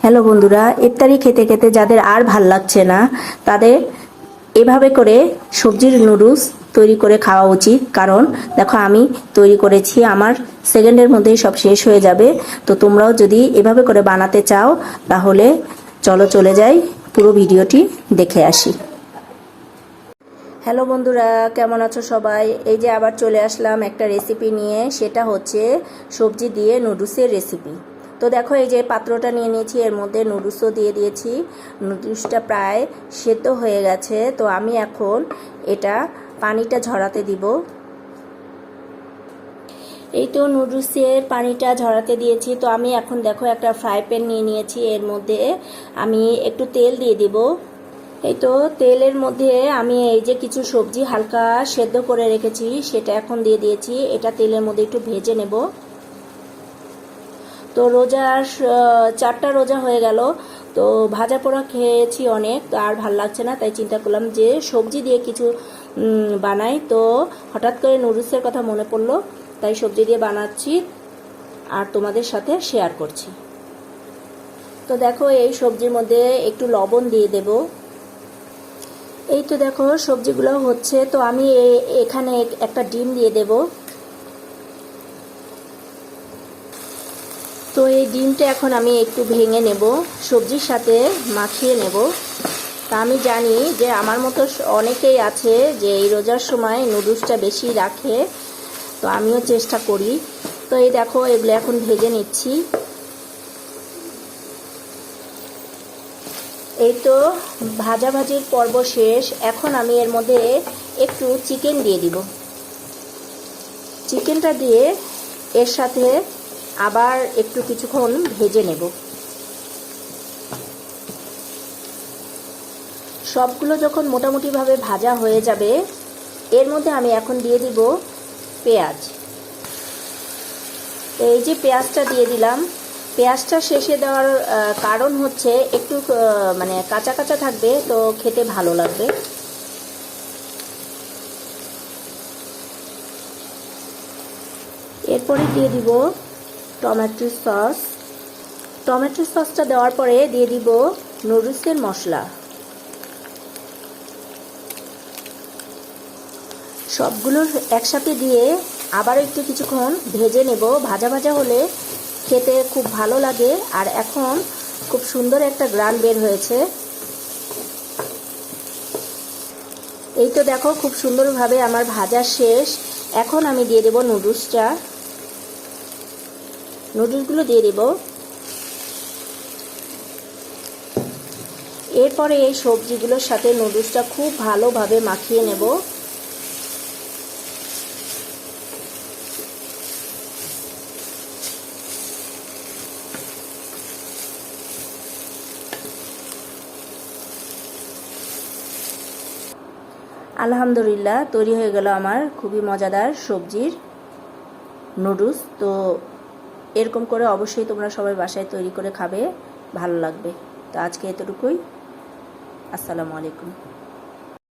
Hello বন্ধুরা, ইফতারি খেতে খেতে যাদের আর ভাল লাগছে না তাদের এভাবে করে সবজির নুডলস তৈরি করে খাওয়া উচিত। কারণ দেখো আমি তৈরি করেছি, আমার সেকেন্ডের মধ্যেই সব শেষ হয়ে যাবে। তো তোমরাও যদি এভাবে করে বানাতে চাও তাহলে চলো চলে যাই, পুরো ভিডিওটি দেখে আসি। হ্যালো বন্ধুরা, কেমন আছো সবাই? এই যে আবার চলে আসলাম একটা রেসিপি নিয়ে, সেটা হচ্ছে সবজি দিয়ে নুডলসের রেসিপি। তো দেখো এই যে পাত্রটা নিয়ে নিয়েছি, এর মধ্যে নুডলসও দিয়ে দিয়েছি। নুডলসটা প্রায় সেদ্ধ হয়ে গেছে। তো আমি এখন এটা পানিটা ঝরাতে দিব। এই তো নুডলসের পানিটা ঝরাতে দিয়েছি। তো আমি এখন দেখো একটা ফ্রাই প্যান নিয়ে নিয়েছি, এর মধ্যে আমি একটু তেল দিয়ে দিব। এই তো তেলের মধ্যে আমি এই যে কিছু সবজি হালকা সেদ্ধ করে রেখেছি সেটা এখন দিয়ে দিয়েছি। এটা তেলের মধ্যে একটু ভেজে নেব। তো রোজার 4টা রোজা হয়ে গেল, তো ভাজা পোড়া খেয়েছি অনেক, তো আর ভাল লাগছে না, তাই চিন্তা করলাম যে সবজি দিয়ে কিছু বানাই। তো হঠাৎ করে নুডলসের কথা মনে পড়লো, তাই সবজি দিয়ে বানাচ্ছি আর তোমাদের সাথে শেয়ার করছি। তো দেখো এই সবজির মধ্যে একটু লবণ দিয়ে দেব। এই তো দেখো সবজিগুলো হচ্ছে, তো আমি এখানে একটা ডিম দিয়ে দেব। তো এই ডিমটা এখন আমি একটু ভেঙে নেব, সবজির সাথে মাখিয়ে নেব। তা আমি জানি যে আমার মতো অনেকেই আছে যে এই রোজার সময় নুডলসটা বেশি রাখে, তো আমিও চেষ্টা করি। তো এই দেখো এগুলো এখন ভেজে নিচ্ছি। এই তো ভাজাভাজির পর্ব শেষ। এখন আমি এর মধ্যে একটু চিকেন দিয়ে দিব। চিকেনটা দিয়ে এর সাথে আবার একটু কিছুক্ষণ ভেজে নেব। সবগুলো যখন মোটামুটিভাবে ভাজা হয়ে যাবে, এর মধ্যে আমি এখন দিয়ে দিব পেঁয়াজ। এই যে পেঁয়াজটা দিয়ে দিলাম। পেঁয়াজটা শেষে দেওয়ার কারণ হচ্ছে একটু মানে কাঁচা কাঁচা থাকবে, তো খেতে ভালো লাগবে। এরপরে দিয়ে দিব টমেটো সস। টমেটো সসটা দেওয়ার পরে দিয়ে দিব নুডলসের মশলা। সবগুলো একসাথে দিয়ে আবার একটু কিছুক্ষণ ভেজে নেব। ভাজা ভাজা হলে খেতে খুব ভালো লাগে। আর এখন খুব সুন্দর একটা গ্রান বের হয়েছে। এই তো দেখো খুব সুন্দরভাবে আমার ভাজা শেষ। এখন আমি দিয়ে দেব নুডলসগুলো দিয়ে দেব। এরপরে এই সবজিগুলোর সাথে নুডলসটা খুব ভালোভাবে মাখিয়ে নেব। আলহামদুলিল্লাহ, তৈরি হয়ে গেল আমার খুবই মজাদার সবজির নুডলস। তো এরকম করে অবশ্যই তোমরা সবাই বাসায় তৈরি করে খাবে, ভালো লাগবে। তো আজকে এতটুকুই। আসসালামু আলাইকুম।